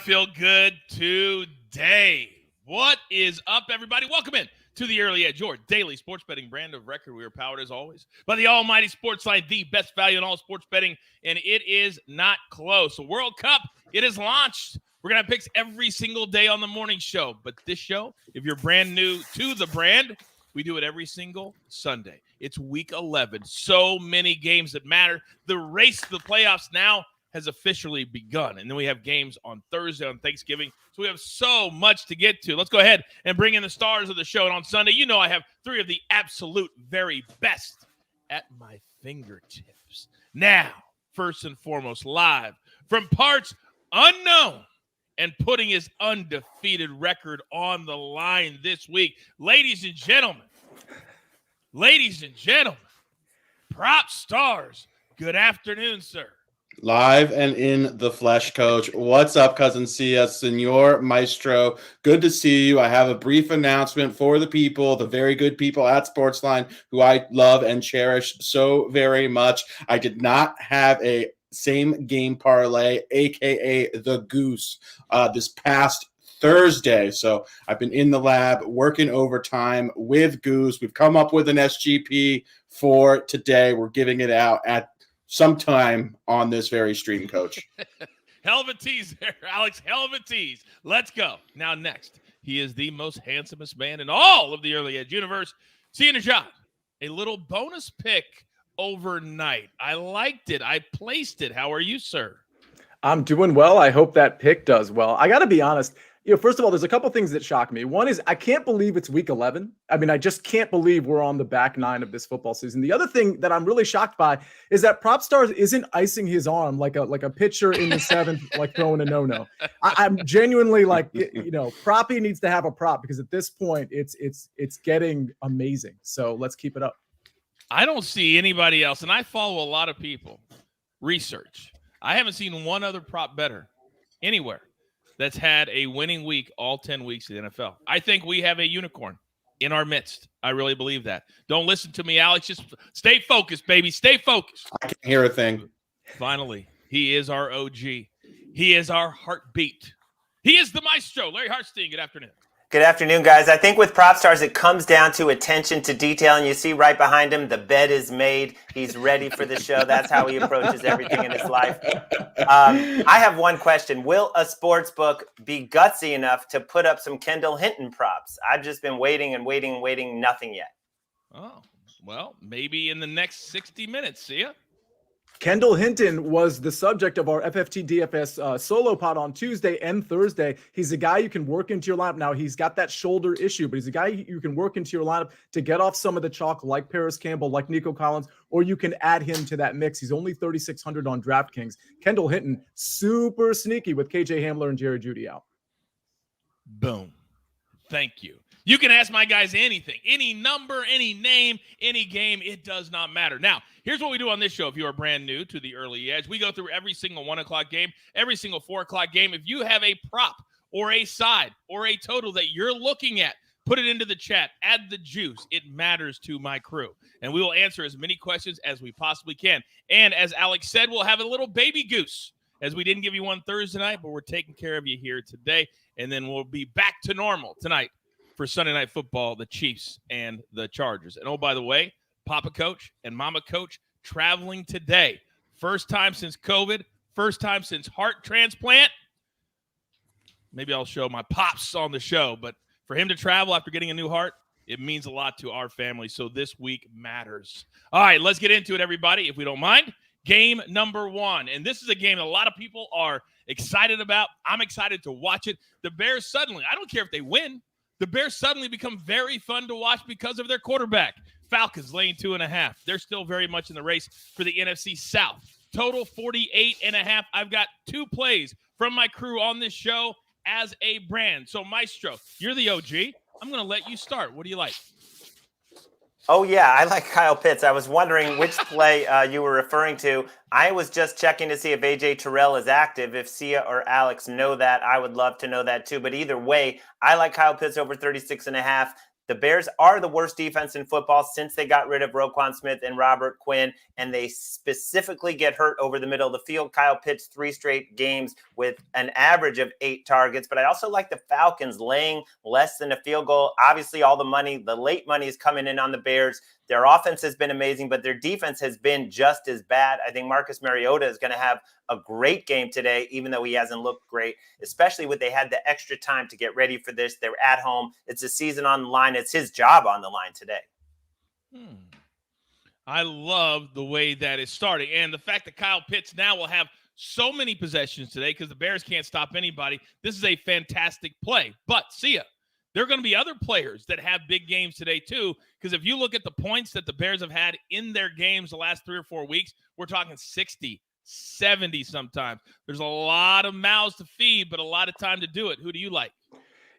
feel good today. What is up, everybody? Welcome in to the Early Edge, your daily sports betting brand of record. We are powered, as always, by the almighty SportsLine, the best value in all sports betting, and it is not close. The World Cup, it is launched. We're going to have picks every single day on the morning show, but this show, if you're brand new to the brand, we do it every single Sunday. It's week 11. So many games that matter. The race to the playoffs now has officially begun. And then we have games on Thursday, on Thanksgiving. So we have so much to get to. Let's go ahead and bring in the stars of the show. And on Sunday, you know I have three of the absolute very best at my fingertips. Now, first and foremost, live from parts unknown and putting his undefeated record on the line this week. Ladies and gentlemen, prop stars, good afternoon, sir. Live and in the flesh, Coach. What's up, Cousin Sia, Senor Maestro? Good to see you. I have a brief announcement for the people, the very good people at SportsLine, who I love and cherish so very much. I did not have a same game parlay, aka the Goose, this past Thursday. So I've been in the lab working overtime with Goose. We've come up with an SGP for today. We're giving it out at sometime on this very stream, Coach. Hell of a tease there, Alex. Hell of a tease. Let's go. Now next, he is the most handsomest man in all of the Early Edge universe. See you in a shot. A little bonus pick overnight. I liked it. I placed it. How are you, sir? I'm doing well. I hope that pick does well. I got to be honest. First of all, there's a couple things that shock me. One is I can't believe it's week 11. I mean, I just can't believe we're on the back nine of this football season. The other thing that I'm really shocked by is that Prop Stars isn't icing his arm like a pitcher in the seventh, like throwing a no-no. I'm genuinely like, Proppy needs to have a prop because at this point it's getting amazing. So let's keep it up. I don't see anybody else, and I follow a lot of people. Research. I haven't seen one other prop better anywhere that's had a winning week all 10 weeks of the NFL. I think we have a unicorn in our midst. I really believe that. Don't listen to me, Alex. Just stay focused, baby. Stay focused. I can't hear a thing. Finally, he is our OG. He is our heartbeat. He is the maestro. Larry Hartstein, good afternoon. Good afternoon, guys. I think with Prop Stars, it comes down to attention to detail. And you see right behind him, the bed is made. He's ready for the show. That's how he approaches everything in his life. I have one question. Will a sports book be gutsy enough to put up some Kendall Hinton props? I've just been waiting. Nothing yet. Oh, well, maybe in the next 60 minutes. See ya. Kendall Hinton was the subject of our FFT DFS solo pod on Tuesday and Thursday. He's a guy you can work into your lineup. Now, he's got that shoulder issue, but he's a guy you can work into your lineup to get off some of the chalk like Paris Campbell, like Nico Collins, or you can add him to that mix. He's only 3,600 on DraftKings. Kendall Hinton, super sneaky with KJ Hamler and Jerry Jeudy out. Boom. Thank you. You can ask my guys anything, any number, any name, any game. It does not matter. Now, here's what we do on this show. If you are brand new to the Early Edge, we go through every single 1 o'clock game, every single 4 o'clock game. If you have a prop or a side or a total that you're looking at, put it into the chat. Add the juice. It matters to my crew. And we will answer as many questions as we possibly can. And as Alex said, we'll have a little baby goose, as we didn't give you one Thursday night, but we're taking care of you here today. And then we'll be back to normal tonight for Sunday Night Football, the Chiefs and the Chargers. And, oh, by the way, Papa Coach and Mama Coach traveling today. First time since COVID, first time since heart transplant. Maybe I'll show my pops on the show, but for him to travel after getting a new heart, it means a lot to our family. So this week matters. All right, let's get into it, everybody, if we don't mind. Game number 1. And this is a game that a lot of people are excited about. I'm excited to watch it. The Bears suddenly, I don't care if they win, the Bears suddenly become very fun to watch because of their quarterback. Falcons laying 2.5. They're still very much in the race for the NFC South. Total 48.5. I've got 2 plays from my crew on this show as a brand. So, Maestro, you're the OG. I'm going to let you start. What do you like? Oh, yeah, I like Kyle Pitts. I was wondering which play you were referring to. I was just checking to see if A.J. Terrell is active. If Sia or Alex know that, I would love to know that too. But either way, I like Kyle Pitts over 36.5. The Bears are the worst defense in football since they got rid of Roquan Smith and Robert Quinn, and they specifically get hurt over the middle of the field. Kyle Pitts 3 straight games with an average of 8 targets, but I also like the Falcons laying less than a field goal. Obviously, all the money, the late money is coming in on the Bears. Their offense has been amazing, but their defense has been just as bad. I think Marcus Mariota is going to have a great game today, even though he hasn't looked great, especially when they had the extra time to get ready for this. They're at home. It's a season on the line. It's his job on the line today. I love the way that is starting. And the fact that Kyle Pitts now will have so many possessions today because the Bears can't stop anybody. This is a fantastic play. But see ya. There are going to be other players that have big games today too, because if you look at the points that the Bears have had in their games the last 3 or 4 weeks, we're talking 60, 70 sometimes. There's a lot of mouths to feed, but a lot of time to do it. Who do you like?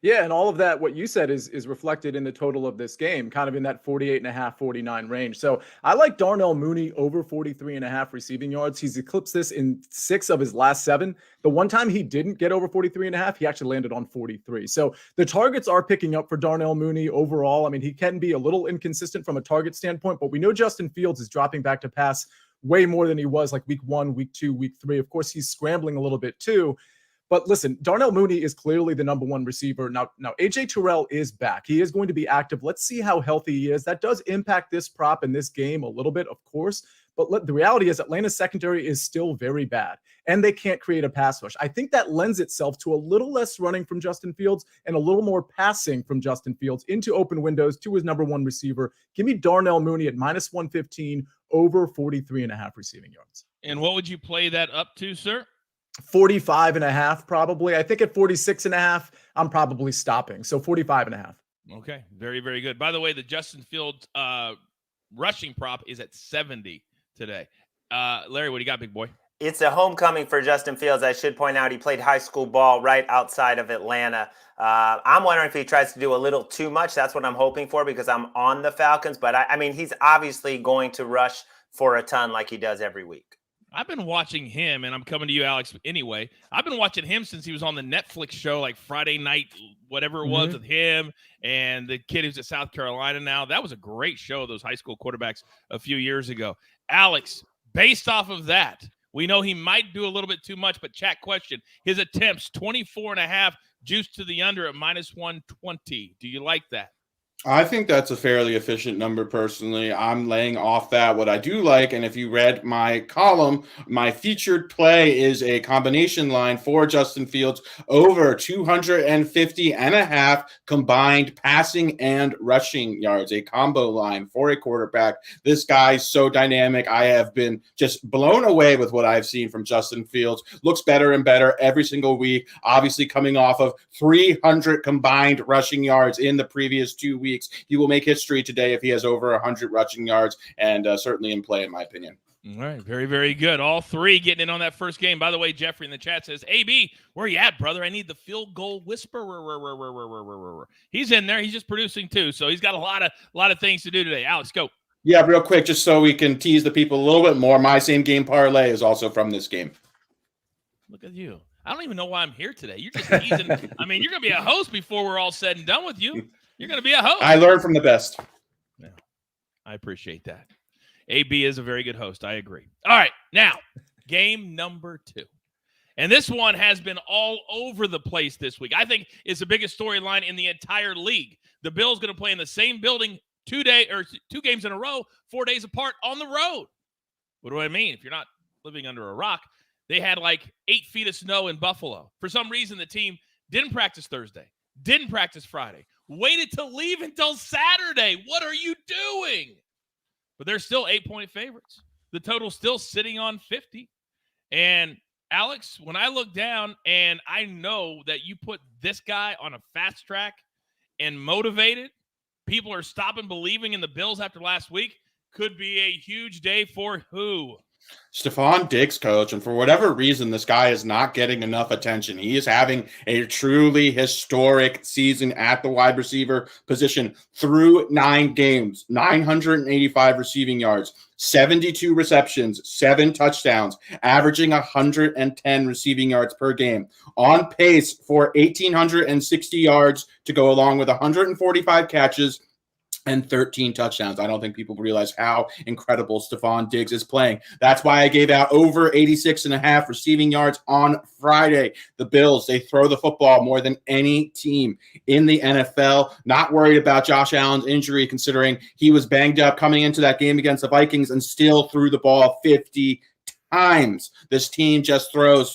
Yeah, and all of that, what you said is reflected in the total of this game, kind of in that 48.5, 49 range. So I like Darnell Mooney over 43.5 receiving yards. He's eclipsed this in 6 of his last 7. The one time he didn't get over 43.5, he actually landed on 43. So the targets are picking up for Darnell Mooney overall. I mean, he can be a little inconsistent from a target standpoint, but we know Justin Fields is dropping back to pass way more than he was like week 1, week 2, week 3. Of course, he's scrambling a little bit too. But listen, Darnell Mooney is clearly the number 1 receiver. Now AJ Terrell is back. He is going to be active. Let's see how healthy he is. That does impact this prop in this game a little bit, of course. But the reality is Atlanta's secondary is still very bad, and they can't create a pass rush. I think that lends itself to a little less running from Justin Fields and a little more passing from Justin Fields into open windows to his number 1 receiver. Give me Darnell Mooney at -115 over 43.5 receiving yards. And what would you play that up to, sir? 45.5 probably. I think at 46.5, I'm probably stopping. So 45.5. Okay. Very, very good. By the way, the Justin Fields rushing prop is at 70 today. Larry, what do you got, big boy? It's a homecoming for Justin Fields. I should point out he played high school ball right outside of Atlanta. I'm wondering if he tries to do a little too much. That's what I'm hoping for because I'm on the Falcons. But I mean, he's obviously going to rush for a ton like he does every week. I've been watching him, and I'm coming to you, Alex, anyway. I've been watching him since he was on the Netflix show, like Friday night, whatever it was, with him and the kid who's at South Carolina now. That was a great show, those high school quarterbacks a few years ago. Alex, based off of that, we know he might do a little bit too much, but chat question, his attempts, 24.5, juice to the under at -120. Do you like that? I think that's a fairly efficient number personally. I'm laying off that. What I do like, and if you read my column, my featured play is a combination line for Justin Fields over 250.5 combined passing and rushing yards, a combo line for a quarterback. This guy's so dynamic. I have been just blown away with what I've seen from Justin Fields. Looks better and better every single week, obviously coming off of 300 combined rushing yards in the previous 2 weeks. He will make history today if he has over 100 rushing yards, and certainly in play, in my opinion. All right, very, very good. All 3 getting in on that first game. By the way, Jeffrey in the chat says, AB, where you at, brother? I need the field goal whisperer. He's in there. He's just producing too, so he's got a lot of things to do today. Alex, go. Yeah, real quick, just so we can tease the people a little bit more. My same game parlay is also from this game. Look at you. I don't even know why I'm here today. You're just teasing. I mean, you're going to be a host before we're all said and done with you. You're going to be a host. I learned from the best. Yeah, I appreciate that. AB is a very good host. I agree. All right, now, game number 2. And this one has been all over the place this week. I think it's the biggest storyline in the entire league. The Bills going to play in the same building 2 games in a row, 4 days apart on the road. What do I mean? If you're not living under a rock, they had like 8 feet of snow in Buffalo. For some reason, the team didn't practice Thursday, didn't practice Friday, waited to leave until Saturday. What are you doing? But they're still 8-point favorites. The total's still sitting on 50. And Alex, when I look down and I know that you put this guy on a fast track and motivated, people are stopping believing in the Bills after last week, could be a huge day for who? Stephon Diggs, coach, and for whatever reason, this guy is not getting enough attention. He is having a truly historic season at the wide receiver position through 9 games, 985 receiving yards, 72 receptions, 7 touchdowns, averaging 110 receiving yards per game, on pace for 1,860 yards to go along with 145 catches and 13 touchdowns. I don't think people realize how incredible Stephon Diggs is playing. That's why I gave out over 86.5 receiving yards on Friday. The Bills, they throw the football more than any team in the NFL. Not worried about Josh Allen's injury, considering he was banged up coming into that game against the Vikings and still threw the ball 50 times. This team just throws.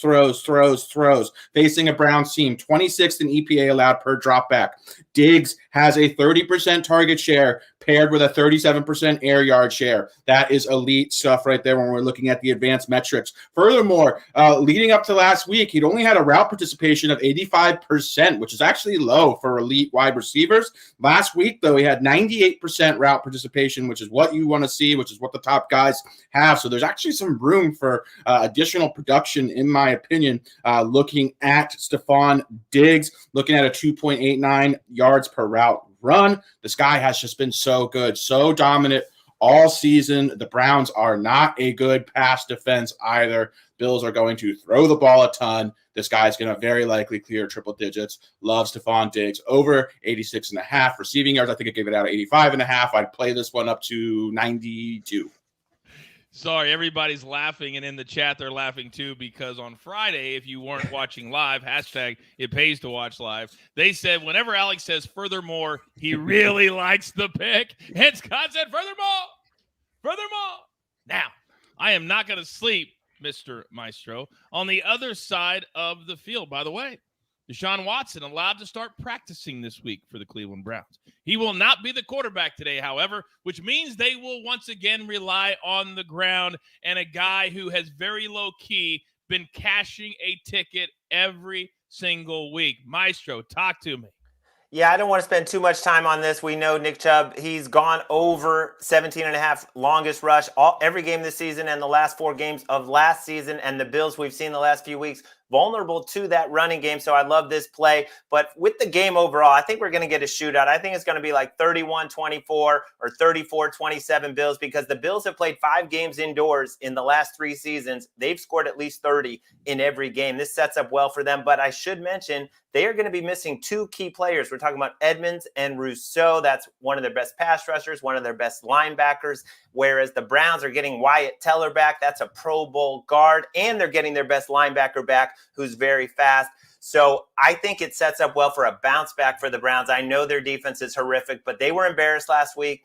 Facing a Browns team, 26th in EPA allowed per dropback. Diggs has a 30% target share paired with a 37% air yard share. That is elite stuff right there when we're looking at the advanced metrics. Furthermore, leading up to last week, he'd only had a route participation of 85%, which is actually low for elite wide receivers. Last week, though, he had 98% route participation, which is what you want to see, which is what the top guys have. So there's actually some room for additional production, in my opinion, looking at Stephon Diggs, looking at a 2.89 yards per route run. This guy has just been so good, so dominant all season. The Browns are not a good pass defense either. Bills are going to throw the ball a ton. This guy's going to very likely clear triple digits. Love Stephon Diggs. Over 86.5 receiving yards. I think I gave it out at 85.5. I'd play this one up to 92. Sorry, everybody's laughing, and in the chat they're laughing too, because on Friday, if you weren't watching live, hashtag it pays to watch live, they said whenever Alex says furthermore, he really likes the pick. And Scott said furthermore. Now, I am not going to sleep, Mr. Maestro, on the other side of the field. By the way, Deshaun Watson allowed to start practicing this week for the Cleveland Browns. He will not be the quarterback today, however, which means they will once again rely on the ground and a guy who has very low-key been cashing a ticket every single week. Maestro, talk to me. Yeah, I don't want to spend too much time on this. We know Nick Chubb, he's gone over 17.5 longest rush every game this season and the last 4 games of last season. And the Bills we've seen the last few weeks vulnerable to that running game. So I love this play. But with the game overall, I think we're going to get a shootout. I think it's going to be like 31-24 or 34-27 Bills, because the Bills have played 5 games indoors in the last 3 seasons. They've scored at least 30 in every game. This sets up well for them. But I should mention, they are going to be missing 2 key players. We're talking about Edmonds and Rousseau. That's one of their best pass rushers, one of their best linebackers, whereas the Browns are getting Wyatt Teller back. That's a Pro Bowl guard, and they're getting their best linebacker back, who's very fast. So I think it sets up well for a bounce back for the Browns. I know their defense is horrific, but they were embarrassed last week.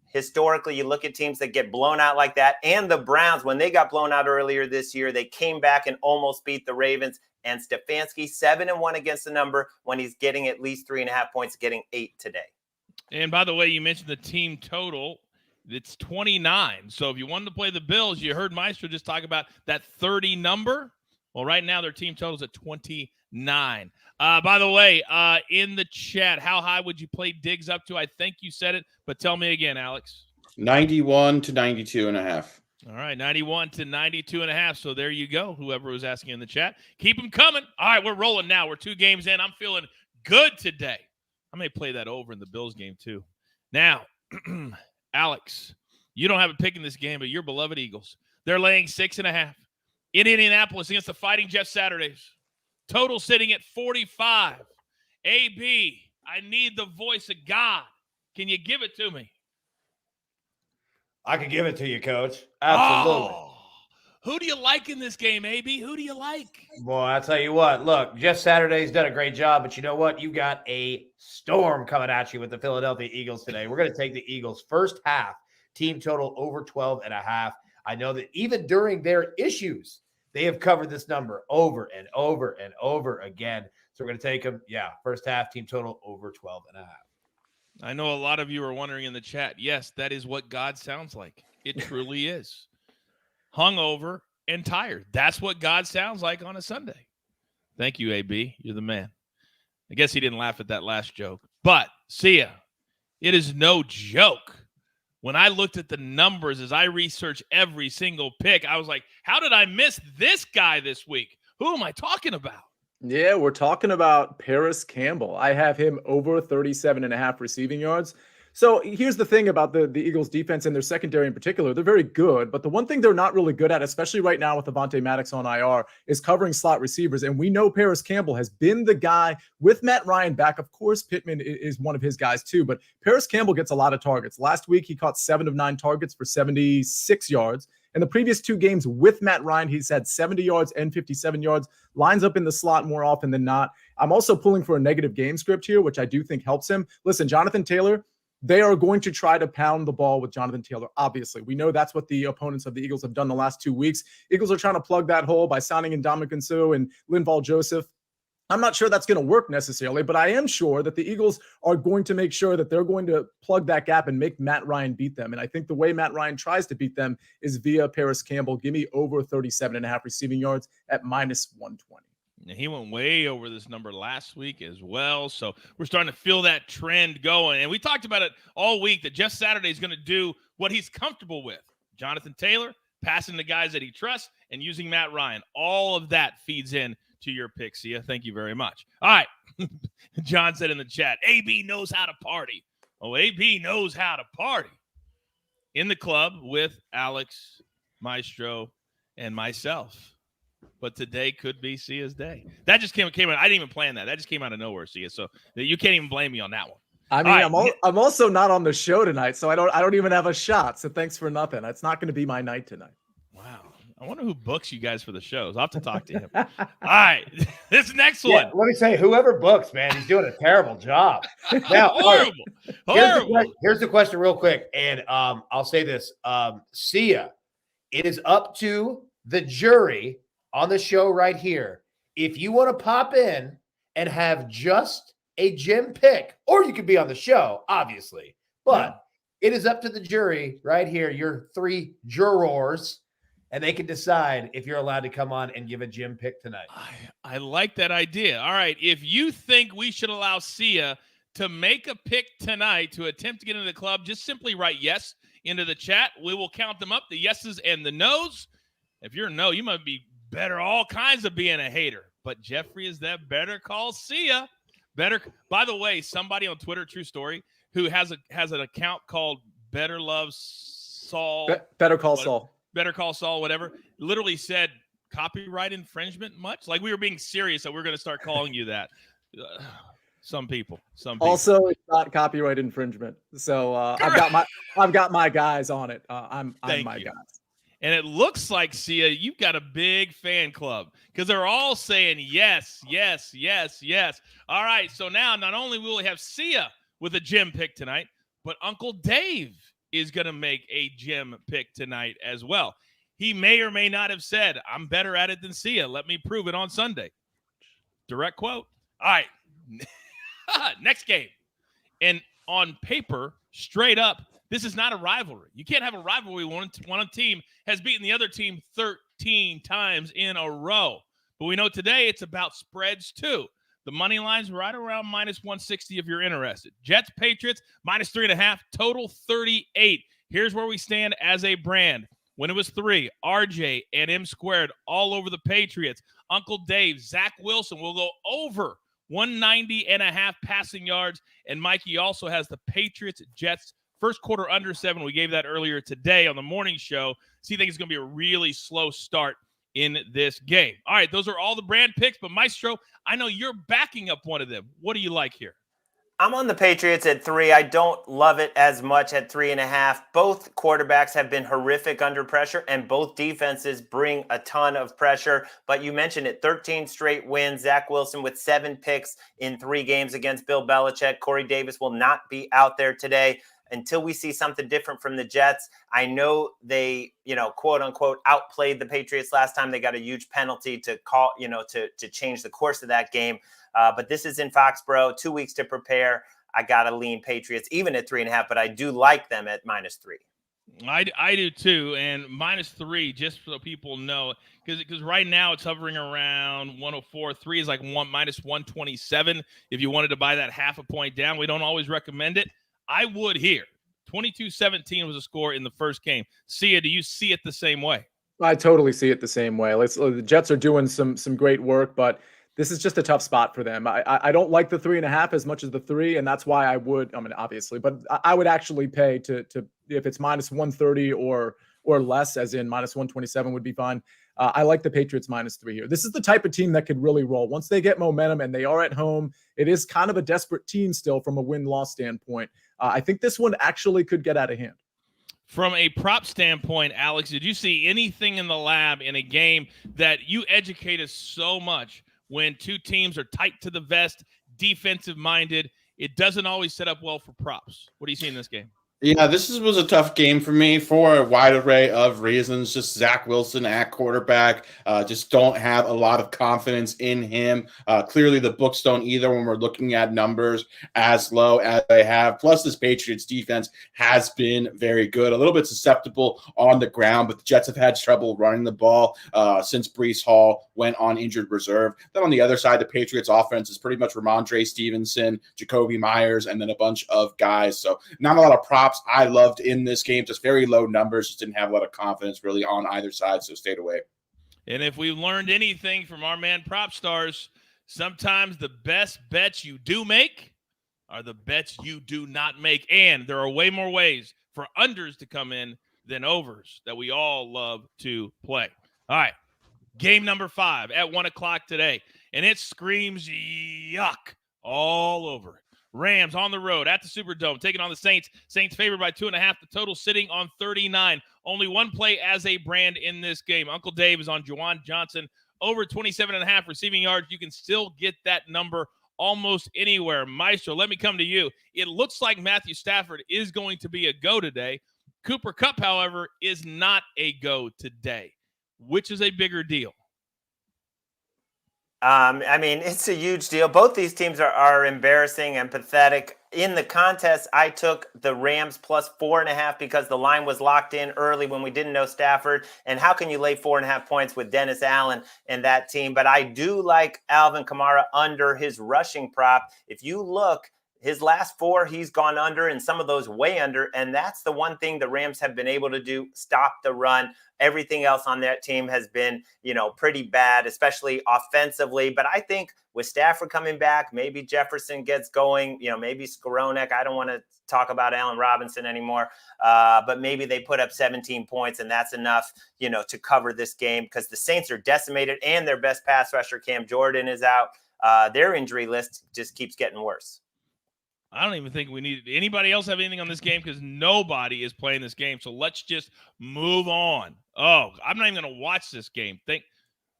Historically, you look at teams that get blown out like that, and the Browns, when they got blown out earlier this year, they came back and almost beat the Ravens. And Stefanski, 7-1 against the number when he's getting at least 3.5 points, getting 8 today. And by the way, you mentioned the team total. It's 29. So if you wanted to play the Bills, you heard Maestro just talk about that 30 number. Well, right now their team total is at 29. By the way, in the chat, how high would you play Diggs up to? I think you said it, but tell me again, Alex. 91 to 92.5. All right, 91 to 92.5. So there you go, whoever was asking in the chat. Keep them coming. All right, we're rolling now. We're 2 games in. I'm feeling good today. I may play that over in the Bills game too. Now, Alex, you don't have a pick in this game, but your beloved Eagles, they're laying 6.5 in Indianapolis against the Fighting Jeff Saturdays. Total sitting at 45. AB, I need the voice of God. Can you give it to me? I can give it to you, Coach. Absolutely. Oh, who do you like in this game, AB? Who do you like? Boy, I'll tell you what. Look, Jeff Saturday's done a great job, but you know what? You got a storm coming at you with the Philadelphia Eagles today. We're going to take the Eagles first half, team total over 12.5. I know that even during their issues, they have covered this number over and over and over again. So we're going to take them, first half, team total over 12.5. I know a lot of you are wondering in the chat. Yes, that is what God sounds like. It truly is. Hungover and tired. That's what God sounds like on a Sunday. Thank you, AB. You're the man. I guess he didn't laugh at that last joke. But, see ya. It is no joke when I looked at the numbers as I researched every single pick, I was like, how did I miss this guy this week? Who am I talking about? Yeah, we're talking about Paris Campbell. I have him over 37.5 receiving yards. So here's the thing about the Eagles defense and their secondary in particular. They're very good, but the one thing they're not really good at, especially right now with Avonte Maddox on IR, is covering slot receivers. And we know Paris Campbell has been the guy with Matt Ryan back. Of course, Pittman is one of his guys too, but Paris Campbell gets a lot of targets. Last week, he caught 7 of 9 targets for 76 yards. In the previous 2 games with Matt Ryan, he's had 70 yards and 57 yards, lines up in the slot more often than not. I'm also pulling for a negative game script here, which I do think helps him. Listen, Jonathan Taylor, they are going to try to pound the ball with Jonathan Taylor, obviously. We know that's what the opponents of the Eagles have done the last 2 weeks. Eagles are trying to plug that hole by signing in Ndamukong Suh and Linval Joseph. I'm not sure that's going to work necessarily, but I am sure that the Eagles are going to make sure that they're going to plug that gap and make Matt Ryan beat them. And I think the way Matt Ryan tries to beat them is via Paris Campbell. Give me over 37.5 receiving yards at -120. He went way over this number last week as well. So we're starting to feel that trend going. And we talked about it all week that Jeff Saturday is going to do what he's comfortable with. Jonathan Taylor, passing the guys that he trusts, and using Matt Ryan. All of that feeds in to your pick, Sia. Thank you very much. All right. John said in the chat, AB knows how to party. Oh, AB knows how to party. In the club with Alex, Maestro, and myself. But today could be Sia's day. That just came out. I didn't even plan that. That just came out of nowhere, Sia. So you can't even blame me on that one. I mean, I'm also not on the show tonight, so I don't even have a shot. So thanks for nothing. It's not going to be my night tonight. Wow. I wonder who books you guys for the shows. I'll have to talk to him. All right. This next one. Let me say, whoever books, man, he's doing a terrible job. Now, Horrible. Here's the question real quick. And I'll say this. Sia, it is up to the jury on the show right here. If you want to pop in and have just a Jim pick, or you could be on the show, obviously. But it is up to the jury right here, your 3 jurors, and they can decide if you're allowed to come on and give a Jim pick tonight. I like that idea. All right. If you think we should allow Sia to make a pick tonight to attempt to get into the club, just simply write yes into the chat. We will count them up, the yeses and the nos. If you're a no, you might be better all kinds of being a hater. But Jeffrey is that better call Sia. Better. By the way, somebody on Twitter, true story, who has an account called Better Love Saul. Better Call Saul. Better Call Saul, whatever, literally said copyright infringement much? Like we were being serious that we're going to start calling you that. Some people. Also, it's not copyright infringement. So I've got my guys on it. I'm my guys. And it looks like, Sia, you've got a big fan club because they're all saying yes, yes, yes, yes. All right, so now not only will we have Sia with a Jim pick tonight, but Uncle Dave is going to make a Jim pick tonight as well. He may or may not have said, I'm better at it than Sia. Let me prove it on Sunday. Direct quote. All right. Next game. And on paper, straight up, this is not a rivalry. You can't have a rivalry when one team has beaten the other team 13 times in a row. But we know today it's about spreads too. The money line's right around -160 if you're interested. Jets, Patriots, -3.5, total 38. Here's where we stand as a brand. When it was 3, RJ and M squared all over the Patriots. Uncle Dave, Zach Wilson will go over 190.5 passing yards. And Mikey also has the Patriots, Jets, first quarter under 7. We gave that earlier today on the morning show. So you think it's going to be a really slow start in this game. All right, those are all the brand picks, but Maestro, I know you're backing up one of them. What do you like here? I'm on the Patriots at 3. I don't love it as much at 3.5. Both quarterbacks have been horrific under pressure, and both defenses bring a ton of pressure. But you mentioned it, 13 straight wins. Zach Wilson with 7 picks in 3 games against Bill Belichick. Corey Davis will not be out there today. Until we see something different from the Jets. I know they, quote unquote, outplayed the Patriots last time. They got a huge penalty to call, to change the course of that game. But this is in Foxborough, 2 weeks to prepare. I got to lean Patriots even at 3.5, but I do like them at -3. I do too. And -3, just so people know, because right now it's hovering around 104. 3 is like -127. If you wanted to buy that half a point down, we don't always recommend it. I would here. 22-17 was the score in the first game. Sia, do you see it the same way? I totally see it the same way. The Jets are doing some great work, but this is just a tough spot for them. I don't like the 3.5 as much as the 3, and that's why I would. I mean, obviously, but I would actually pay to if it's minus 130 or less, as in minus 127 would be fine. I like the Patriots minus 3 here. This is the type of team that could really roll once they get momentum, and they are at home. It is kind of a desperate team still from a win-loss standpoint. I think this one actually could get out of hand. From a prop standpoint, Alex, did you see anything in the lab in a game that you educate us so much when two teams are tight to the vest, defensive-minded? It doesn't always set up well for props. What do you see in this game? Yeah, this was a tough game for me for a wide array of reasons. Just Zach Wilson at quarterback. Just don't have a lot of confidence in him. Clearly, the books don't either when we're looking at numbers as low as they have. Plus, this Patriots defense has been very good. A little bit susceptible on the ground, but the Jets have had trouble running the ball since Breece Hall went on injured reserve. Then on the other side, the Patriots offense is pretty much Ramondre Stevenson, Jacoby Myers, and then a bunch of guys. So not a lot of props I loved in this game, just very low numbers, just didn't have a lot of confidence really on either side, so stayed away. And if we've learned anything from our man Prop Stars, sometimes the best bets you do make are the bets you do not make. And there are way more ways for unders to come in than overs that we all love to play. All right, game number 5 at 1 o'clock today, and it screams yuck all over it. Rams on the road at the Superdome, taking on the Saints. Saints favored by 2.5. The total sitting on 39. Only one play as a brand in this game. Uncle Dave is on Juwan Johnson over 27.5 receiving yards. You can still get that number almost anywhere. Maestro, let me come to you. It looks like Matthew Stafford is going to be a go today. Cooper Kupp, however, is not a go today. Which is a bigger deal? I mean, it's a huge deal. Both these teams are embarrassing and pathetic. In the contest, I took the Rams plus 4.5 because the line was locked in early when we didn't know Stafford. And how can you lay 4.5 points with Dennis Allen and that team? But I do like Alvin Kamara under his rushing prop. If you look, his last 4, he's gone under, and some of those way under. And that's the one thing the Rams have been able to do, stop the run. Everything else on that team has been, pretty bad, especially offensively. But I think with Stafford coming back, maybe Jefferson gets going, maybe Skowronek. I don't want to talk about Allen Robinson anymore. But maybe they put up 17 points, and that's enough, to cover this game because the Saints are decimated and their best pass rusher, Cam Jordan, is out. Their injury list just keeps getting worse. I don't even think we need anybody else have anything on this game because nobody is playing this game. So let's just move on. Oh, I'm not even going to watch this game.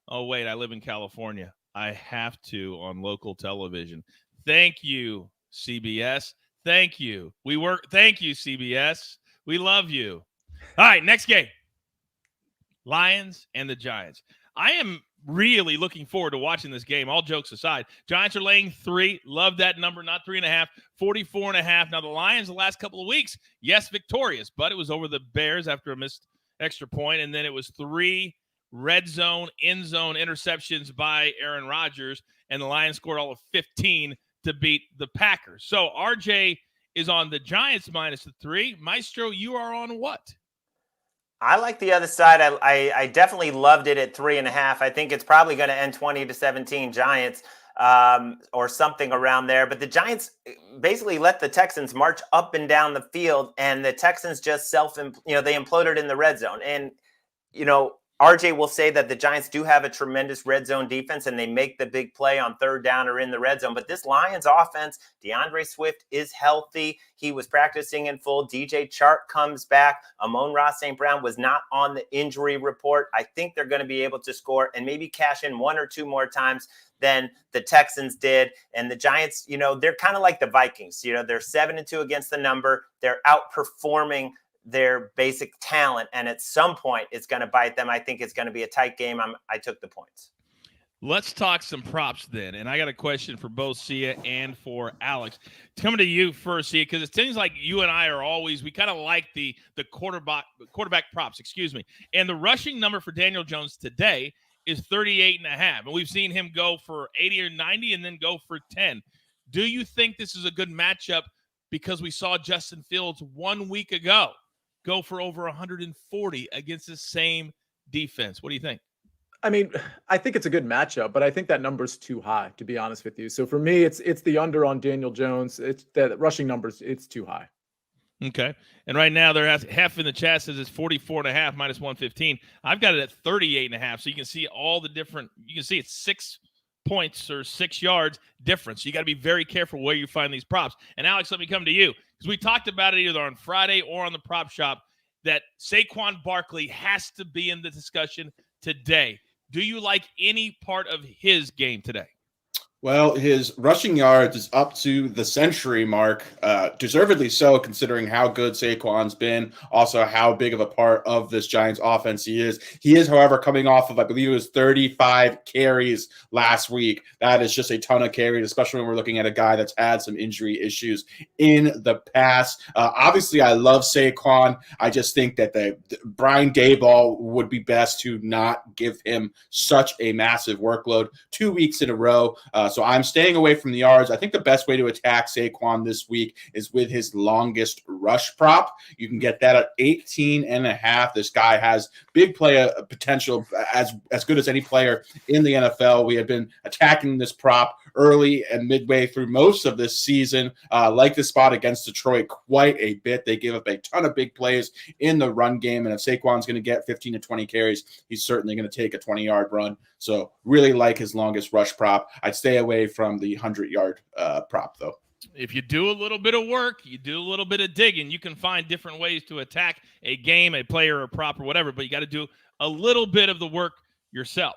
Oh, wait, I live in California. I have to on local television. Thank you, CBS. Thank you. Thank you, CBS. We love you. All right, next game. Lions and the Giants. I am really looking forward to watching this game, all jokes aside. Giants are laying 3. Love that number, not 3.5, 44.5. Now, the Lions the last couple of weeks, yes, victorious, but it was over the Bears after a missed extra point, and then it was 3 red zone, end zone interceptions by Aaron Rodgers, and the Lions scored all of 15 to beat the Packers. So RJ is on the Giants minus the 3. Maestro, you are on what? I like the other side. I definitely loved it at 3.5. I think it's probably going to end 20-17 Giants or something around there. But the Giants basically let the Texans march up and down the field, and the Texans just they imploded in the red zone. And, RJ will say that the Giants do have a tremendous red zone defense, and they make the big play on third down or in the red zone. But this Lions offense, DeAndre Swift is healthy. He was practicing in full. DJ Chark comes back. Amon-Ra St. Brown was not on the injury report. I think they're going to be able to score and maybe cash in 1 or 2 more times than the Texans did. And the Giants, they're kind of like the Vikings. They're 7-2 against the number. They're outperforming their basic talent, and at some point it's going to bite them. I think it's going to be a tight game. I took the points. Let's talk some props then, and I got a question for both Sia and for Alex. Coming to you first, Sia, because it seems like you and I are always, we kind of like the quarterback props, and the rushing number for Daniel Jones today is 38.5, and we've seen him go for 80 or 90 and then go for 10. Do you think this is a good matchup because we saw Justin Fields 1 week ago go for over 140 against the same defense. What do you think? I mean, I think it's a good matchup, but I think that number's too high, to be honest with you. So for me, it's the under on Daniel Jones. It's the rushing numbers. It's too high. Okay. And right now, they're half in the chat says it's 44.5 minus 115. I've got it at 38.5. So you can see all the different, you can see it's 6 points or 6 yards difference. So you got to be very careful where you find these props. And Alex, let me come to you, because we talked about it either on Friday or on the prop shop that Saquon Barkley has to be in the discussion today. Do you like any part of his game today? Well, his rushing yards is up to the century mark, deservedly so, considering how good Saquon's been, also how big of a part of this Giants offense he is. He is, however, coming off of, I believe it was 35 carries last week. That is just a ton of carries, especially when we're looking at a guy that's had some injury issues in the past. Obviously, I love Saquon. I just think that the Brian Daboll would be best to not give him such a massive workload 2 weeks in a row. So I'm staying away from the yards. I think the best way to attack Saquon this week is with his longest rush prop. You can get that at 18.5. This guy has big play potential, as good as any player in the NFL. We have been attacking this prop early and midway through most of this season. Like the spot against Detroit quite a bit. They gave up a ton of big plays in the run game, and if Saquon's going to get 15 to 20 carries, he's certainly going to take a 20-yard run. So really like his longest rush prop. I'd stay away from the 100-yard prop, though. If you do a little bit of work, you do a little bit of digging, you can find different ways to attack a game, a player, a prop, or whatever, but you got to do a little bit of the work yourself.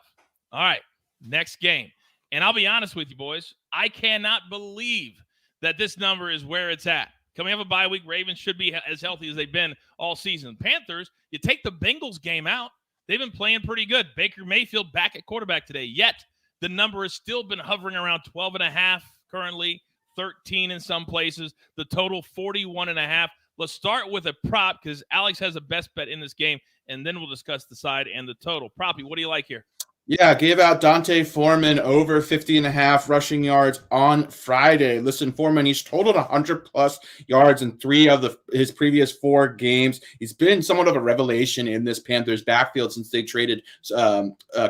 All right, next game. And I'll be honest with you, boys, I cannot believe that this number is where it's at. Can we have a bye week? Ravens should be as healthy as they've been all season. Panthers, you take the Bengals game out, they've been playing pretty good. Baker Mayfield back at quarterback today, yet the number has still been hovering around 12.5 currently, 13 in some places. The total 41.5. Let's start with a prop because Alex has a best bet in this game, and then we'll discuss the side and the total. Proppy, what do you like here? Yeah, gave out Dante Foreman over 50.5 rushing yards on Friday. Listen, Foreman, he's totaled 100-plus yards in 3 of his previous 4 games. He's been somewhat of a revelation in this Panthers backfield since they traded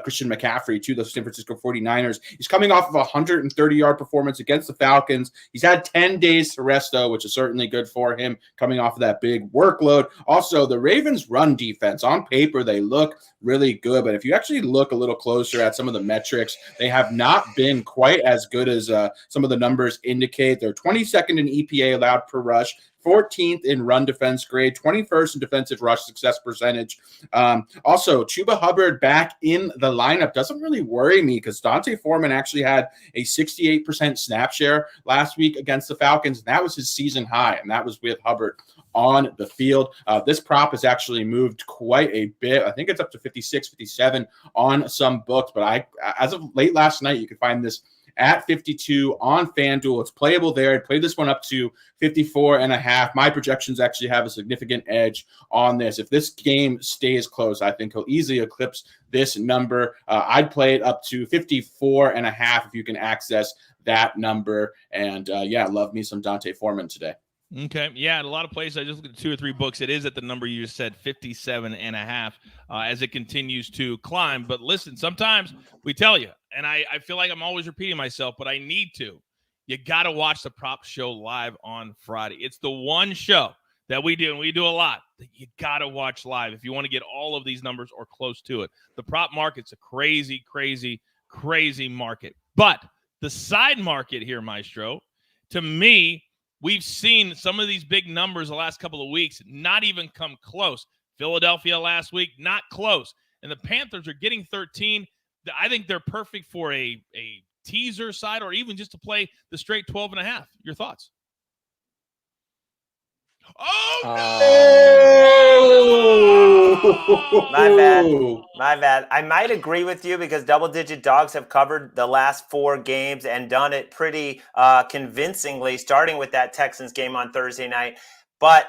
Christian McCaffrey to the San Francisco 49ers. He's coming off of a 130-yard performance against the Falcons. He's had 10 days to rest, though, which is certainly good for him, coming off of that big workload. Also, the Ravens' run defense, on paper, they look really good, but if you actually look a little closer at some of the metrics, they have not been quite as good as some of the numbers indicate. They're 22nd in EPA allowed per rush, 14th in run defense grade, 21st in defensive rush success percentage. Also, Chuba Hubbard back in the lineup doesn't really worry me because Dante Foreman actually had a 68% snap share last week against the Falcons. And that was his season high, and that was with Hubbard on the field. This prop has actually moved quite a bit. I think it's up to 56, 57 on some books, but as of late last night, you can find this at 52 on FanDuel. It's playable there. I played this one up to 54.5. My projections actually have a significant edge on this. If this game stays close, I think he'll easily eclipse this number. I'd play it up to 54.5 if you can access that number. And love me some Dante Foreman today. Okay. Yeah, in a lot of places, I just looked at 2 or 3 books. It is at the number you just said, 57.5, as it continues to climb. But listen, sometimes we tell you, and I feel like I'm always repeating myself, but I need to. You got to watch the prop show live on Friday. It's the one show that we do, and we do a lot, that you got to watch live if you want to get all of these numbers or close to it. The prop market's a crazy, crazy, crazy market. But the side market here, Maestro, to me, we've seen some of these big numbers the last couple of weeks not even come close. Philadelphia last week, not close. And the Panthers are getting 13. I think they're perfect for a teaser side or even just to play the straight 12.5. Your thoughts? Oh, no! My bad. I might agree with you because double-digit dogs have covered the last 4 games and done it pretty convincingly, starting with that Texans game on Thursday night. But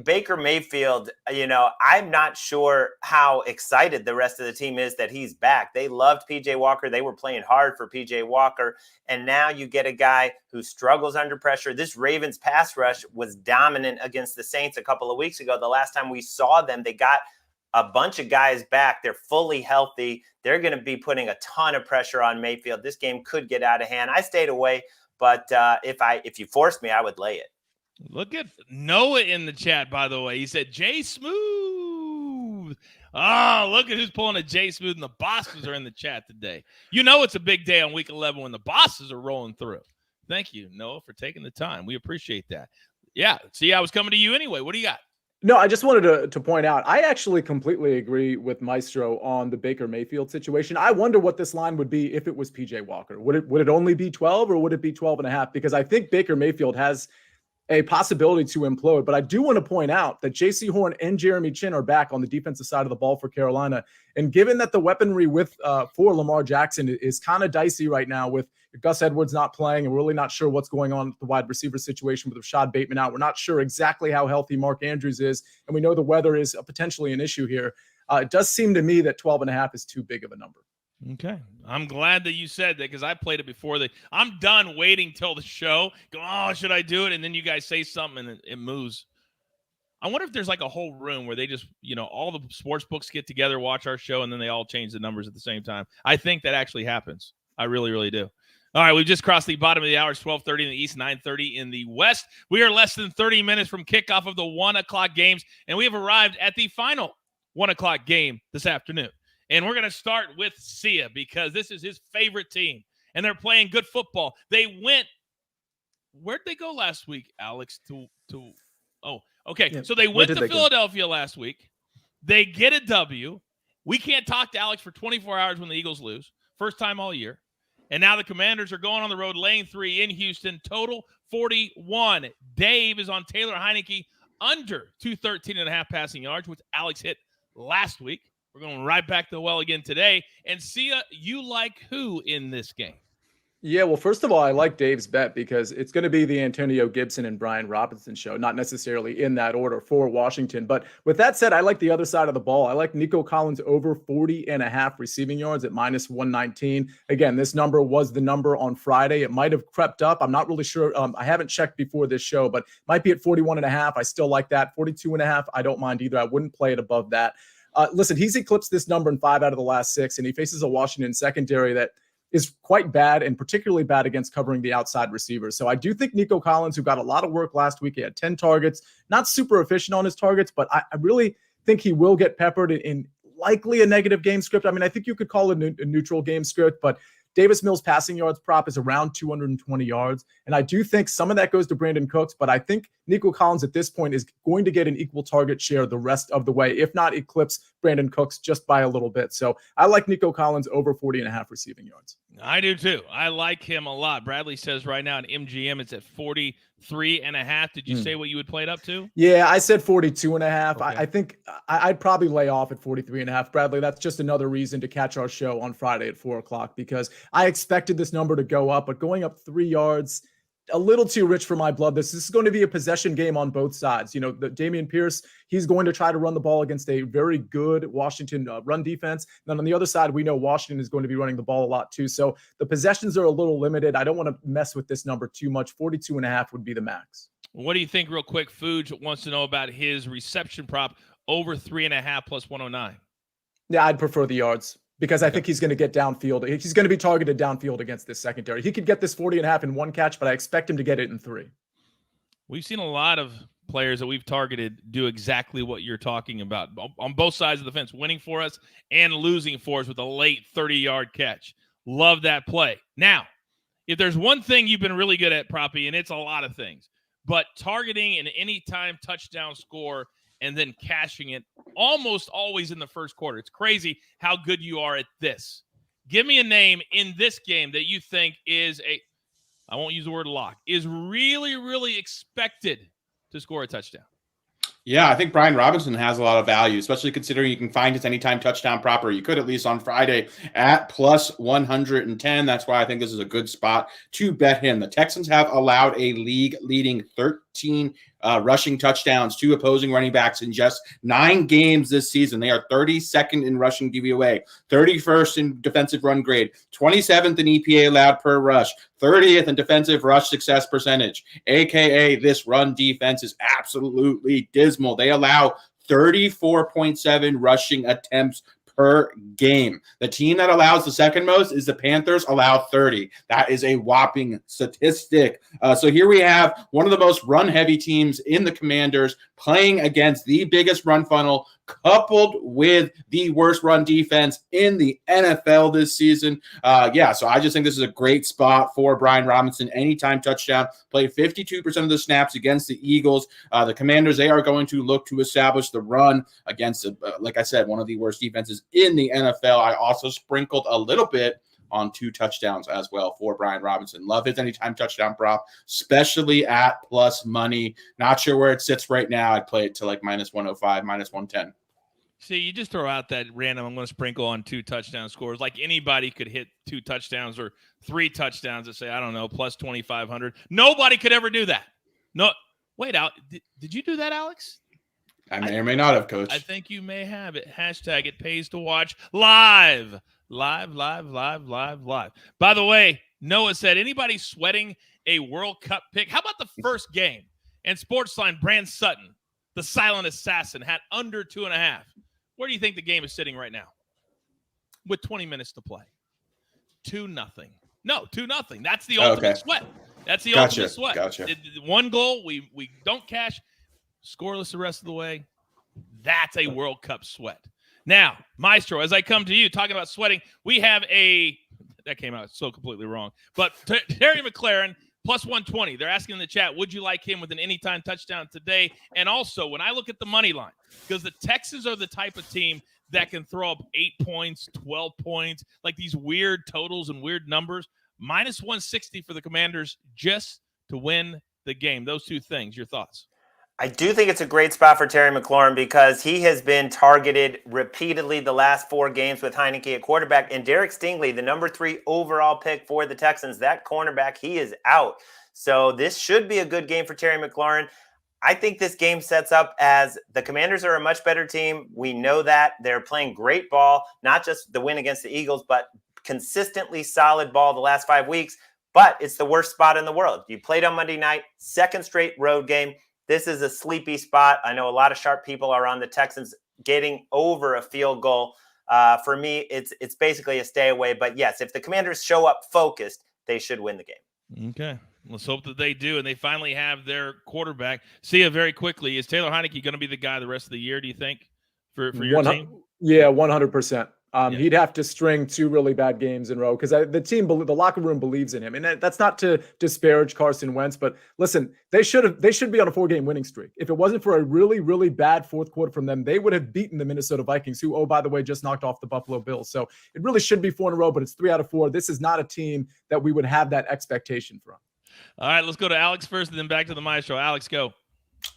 Baker Mayfield, I'm not sure how excited the rest of the team is that he's back. They loved PJ Walker. They were playing hard for PJ Walker. And now you get a guy who struggles under pressure. This Ravens pass rush was dominant against the Saints a couple of weeks ago. The last time we saw them, they got a bunch of guys back. They're fully healthy. They're going to be putting a ton of pressure on Mayfield. This game could get out of hand. I stayed away, but if you forced me, I would lay it. Look at Noah in the chat, by the way. He said, Jay Smooth. Oh, look at who's pulling a Jay Smooth, and the bosses are in the chat today. It's a big day on week 11 when the bosses are rolling through. Thank you, Noah, for taking the time. We appreciate that. Yeah, see, I was coming to you anyway. What do you got? No, I just wanted to point out, I actually completely agree with Maestro on the Baker Mayfield situation. I wonder what this line would be if it was PJ Walker. Would it only be 12 or would it be 12.5? Because I think Baker Mayfield has a possibility to implode. But I do want to point out that J.C. Horn and Jeremy Chin are back on the defensive side of the ball for Carolina. And given that the weaponry for Lamar Jackson is kind of dicey right now with Gus Edwards not playing, and we're really not sure what's going on with the wide receiver situation with Rashad Bateman out. We're not sure exactly how healthy Mark Andrews is. And we know the weather is potentially an issue here. It does seem to me that 12.5 is too big of a number. Okay. I'm glad that you said that because I played it before. I'm done waiting till the show. Go, oh, should I do it? And then you guys say something and it moves. I wonder if there's like a whole room where they just, all the sports books get together, watch our show, and then they all change the numbers at the same time. I think that actually happens. I really, really do. All right, we've just crossed the bottom of the hour. It's 12:30 in the East, 9:30 in the West. We are less than 30 minutes from kickoff of the 1 o'clock games, and we have arrived at the final 1 o'clock game this afternoon. And we're going to start with Sia because this is his favorite team, and they're playing good football. They went – where'd they go last week, Alex? Yeah, so they went to Philadelphia last week. They get a W. We can't talk to Alex for 24 hours when the Eagles lose. First time all year. And now the Commanders are going on the road, laying 3 in Houston, total 41. Dave is on Taylor Heineke under 213.5 passing yards, which Alex hit last week. We're going right back to the well again today. And Sia, you like who in this game? Yeah, well, first of all, I like Dave's bet because it's going to be the Antonio Gibson and Brian Robinson show, not necessarily in that order for Washington. But with that said, I like the other side of the ball. I like Nico Collins over 40.5 receiving yards at -119. Again, this number was the number on Friday. It might have crept up. I'm not really sure. I haven't checked before this show, but might be at 41.5. I still like that. 42.5, I don't mind either. I wouldn't play it above that. Listen, he's eclipsed this number in 5 out of the last 6, and he faces a Washington secondary that is quite bad and particularly bad against covering the outside receivers. So I do think Nico Collins, who got a lot of work last week, he had 10 targets, not super efficient on his targets, but I really think he will get peppered in likely a negative game script. I mean, I think you could call it a neutral game script, but Davis Mills' passing yards prop is around 220 yards. And I do think some of that goes to Brandon Cooks, but I think Nico Collins at this point is going to get an equal target share the rest of the way, if not eclipse Brandon Cooks just by a little bit. So I like Nico Collins over 40.5 receiving yards. I do too. I like him a lot. Bradley says right now in MGM it's at 43.5. Did you say what you would play it up to? Yeah, I said 42.5. Okay. I think I'd probably lay off at 43.5. Bradley, that's just another reason to catch our show on Friday at 4 o'clock because I expected this number to go up, but going up 3 yards, a little too rich for my blood. This is going to be a possession game on both sides. The Dameon Pierce, he's going to try to run the ball against a very good Washington run defense. And then on the other side, we know Washington is going to be running the ball a lot too. So the possessions are a little limited. I don't want to mess with this number too much. 42.5 would be the max. What do you think real quick? Fuge wants to know about his reception prop over 3.5 plus 109. Yeah, I'd prefer the yards. Because I think he's going to get downfield. He's going to be targeted downfield against this secondary. He could get this 40.5 in 1 catch, but I expect him to get it in 3. We've seen a lot of players that we've targeted do exactly what you're talking about on both sides of the fence, winning for us and losing for us with a late 30-yard catch. Love that play. Now, if there's one thing you've been really good at, Proppy, and it's a lot of things, but targeting an anytime touchdown score and then cashing it almost always in the first quarter. It's crazy how good you are at this. Give me a name in this game that you think is I won't use the word lock, is really, really expected to score a touchdown. Yeah, I think Brian Robinson has a lot of value, especially considering you can find his anytime touchdown proper. You could at least on Friday at plus 110. That's why I think this is a good spot to bet him. The Texans have allowed a league-leading 13 rushing touchdowns to opposing running backs in just 9 games this season. They are 32nd in rushing DVOA, 31st in defensive run grade, 27th in EPA allowed per rush, 30th in defensive rush success percentage, aka this run defense is absolutely dismal. They allow 34.7 rushing attempts per game. The team that allows the second most is the Panthers, allow 30. That is a whopping statistic. So here we have one of the most run-heavy teams in the Commanders playing against the biggest run funnel, coupled with the worst run defense in the NFL this season. So I just think this is a great spot for Brian Robinson. Anytime touchdown, played 52% of the snaps against the Eagles. The Commanders, they are going to look to establish the run against, like I said, one of the worst defenses in the NFL. I also sprinkled a little bit on 2 touchdowns as well for Brian Robinson. Love his anytime touchdown prop, especially at plus money. Not sure where it sits right now. I'd play it to like minus 105, minus 110. See, you just throw out that random, I'm going to sprinkle on 2 touchdown scores. Like anybody could hit 2 touchdowns or 3 touchdowns and say, I don't know, plus 2,500. Nobody could ever do that. No, wait, out. Did you do that, Alex? I may or may not have, Coach. I think you may have it. Hashtag it pays to watch live. Live. By the way, Noah said, anybody sweating a World Cup pick? How about the first game? And SportsLine, Brand Sutton, the silent assassin, had under 2.5. Where do you think the game is sitting right now? With 20 minutes to play. 2-0. No, 2-0. That's the ultimate sweat. That's the ultimate sweat. Gotcha. 1 goal, we don't cash. Scoreless the rest of the way. That's a World Cup sweat. Now, Maestro, as I come to you, talking about sweating, we have that came out so completely wrong. But Terry McLaurin, plus 120. They're asking in the chat, would you like him with an anytime touchdown today? And also, when I look at the money line, because the Texans are the type of team that can throw up 8 points, 12 points, like these weird totals and weird numbers, minus 160 for the Commanders just to win the game. Those 2 things, your thoughts? I do think it's a great spot for Terry McLaurin because he has been targeted repeatedly the last 4 games with Heineke at quarterback. And Derek Stingley, the number 3 overall pick for the Texans, that cornerback, he is out. So this should be a good game for Terry McLaurin. I think this game sets up as the Commanders are a much better team. We know that. They're playing great ball, not just the win against the Eagles, but consistently solid ball the last 5 weeks. But it's the worst spot in the world. You played on Monday night, 2nd straight road game. This is a sleepy spot. I know a lot of sharp people are on the Texans getting over a field goal. For me, it's basically a stay away. But yes, if the Commanders show up focused, they should win the game. Okay. Let's hope that they do, and they finally have their quarterback. See you very quickly. Is Taylor Heineke going to be the guy the rest of the year, do you think, for your team? Yeah, 100%. He'd have to string 2 really bad games in a row because the locker room believes in him. And that's not to disparage Carson Wentz, but listen, they should be on a 4-game winning streak. If it wasn't for a really, really bad 4th quarter from them, they would have beaten the Minnesota Vikings, who, oh, by the way, just knocked off the Buffalo Bills. So it really should be 4 in a row, but it's 3 out of 4. This is not a team that we would have that expectation from. All right, let's go to Alex first and then back to the Maestro. Alex, go.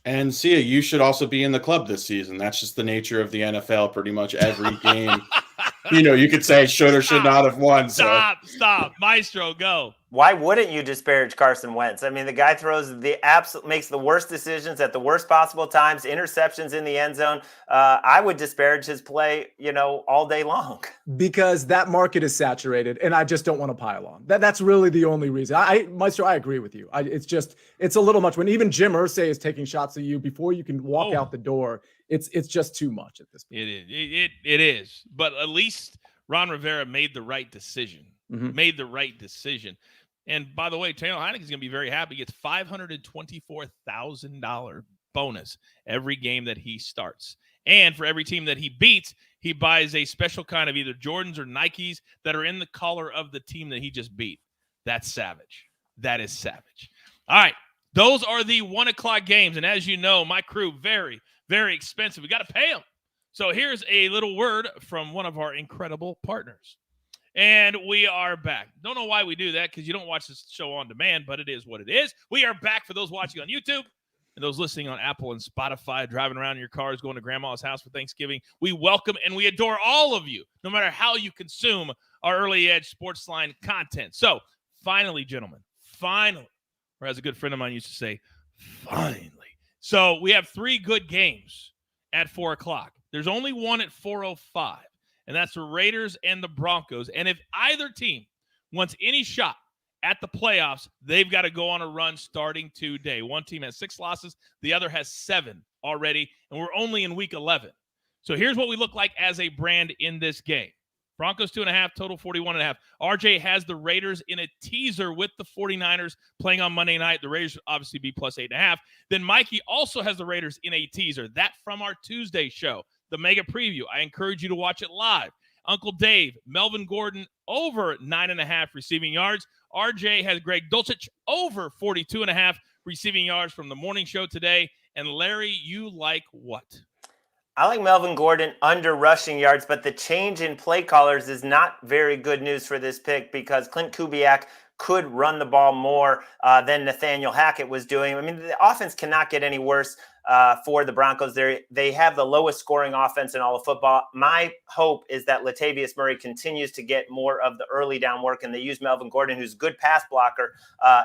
And Sia, you should also be in the club this season. That's just the nature of the NFL. Pretty much every game, you could say should or should not have won. Stop. Maestro, go. Why wouldn't you disparage Carson Wentz? I mean, the guy makes the worst decisions at the worst possible times, interceptions in the end zone. I would disparage his play, all day long. Because that market is saturated, and I just don't want to pile on. That's really the only reason. Maestro, I agree with you. It's a little much. When even Jim Irsay is taking shots at you before you can walk out the door, it's just too much at this point. It is. But at least Ron Rivera made the right decision. And by the way, Taylor Heineke is going to be very happy. He gets $524,000 bonus every game that he starts. And for every team that he beats, he buys a special kind of either Jordans or Nikes that are in the color of the team that he just beat. That's savage. That is savage. All right. Those are the 1 o'clock games. And as you know, my crew, very, very expensive. We got to pay them. So here's a little word from one of our incredible partners. And we are back. Don't know why we do that because you don't watch this show on demand, but it is what it is. We are back for those watching on YouTube and those listening on Apple and Spotify, driving around in your cars, going to grandma's house for Thanksgiving. We welcome and we adore all of you, no matter how you consume our Early Edge SportsLine content. So finally, gentlemen, or as a good friend of mine used to say, finally, So we have 3 good games at 4 o'clock. There's only one at 4:05, and that's the Raiders and the Broncos. And if either team wants any shot at the playoffs, they've got to go on a run starting today. One team has 6 losses. The other has 7 already, and we're only in week 11. So here's what we look like as a brand in this game. Broncos 2.5, total 41.5. RJ has the Raiders in a teaser with the 49ers playing on Monday night. The Raiders obviously be plus 8.5. Then Mikey also has the Raiders in a teaser. That from our Tuesday show, the mega preview. I encourage you to watch it live. Uncle Dave, Melvin Gordon over 9.5 receiving yards. RJ has Greg Dulcich over 42.5 receiving yards from the morning show today. And Larry, you like what? I like Melvin Gordon under rushing yards, but the change in play callers is not very good news for this pick because Clint Kubiak could run the ball more than Nathaniel Hackett was doing. I mean, the offense cannot get any worse for the Broncos. They have the lowest scoring offense in all of football. My hope is that Latavius Murray continues to get more of the early down work, and they use Melvin Gordon, who's a good pass blocker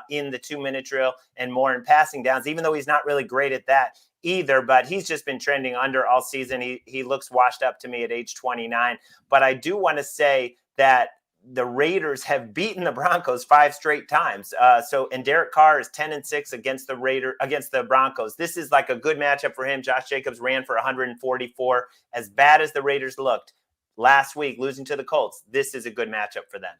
in the 2-minute drill and more in passing downs, even though he's not really great at that either, but he's just been trending under all season. He looks washed up to me at age 29. But I do want to say that the Raiders have beaten the Broncos 5 straight times. And Derek Carr is 10-6 against the Broncos. This is like a good matchup for him. Josh Jacobs ran for 144. As bad as the Raiders looked last week, losing to the Colts, this is a good matchup for them.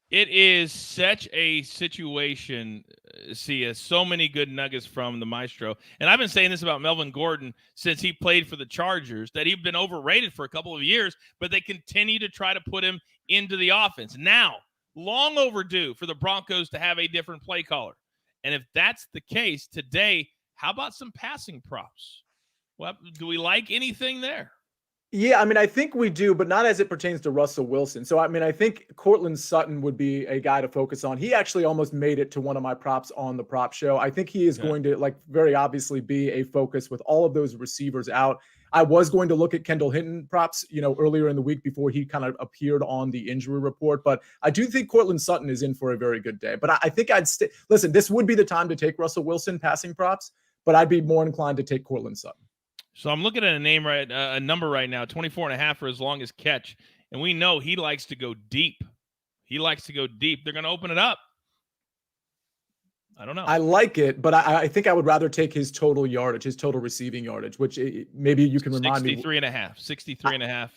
It is such a situation, Sia. So many good nuggets from the maestro. And I've been saying this about Melvin Gordon since he played for the Chargers, that he'd been overrated for a couple of years, but they continue to try to put him into the offense. Now, long overdue for the Broncos to have a different play caller. And if that's the case today, how about some passing props? Well, do we like anything there? Yeah, I mean, I think we do, but not as it pertains to Russell Wilson. So, I mean, I think Courtland Sutton would be a guy to focus on. He actually almost made it to one of my props on the prop show. I think he is going to, very obviously be a focus with all of those receivers out. I was going to look at Kendall Hinton props, earlier in the week before he kind of appeared on the injury report. But I do think Courtland Sutton is in for a very good day. But I think listen, this would be the time to take Russell Wilson passing props, but I'd be more inclined to take Courtland Sutton. So I'm looking at a number right now, 24.5 for his longest catch. And we know he likes to go deep. They're going to open it up. I don't know. I like it, but I think I would rather take his total yardage, his total receiving yardage, which maybe you can remind me. 63.5.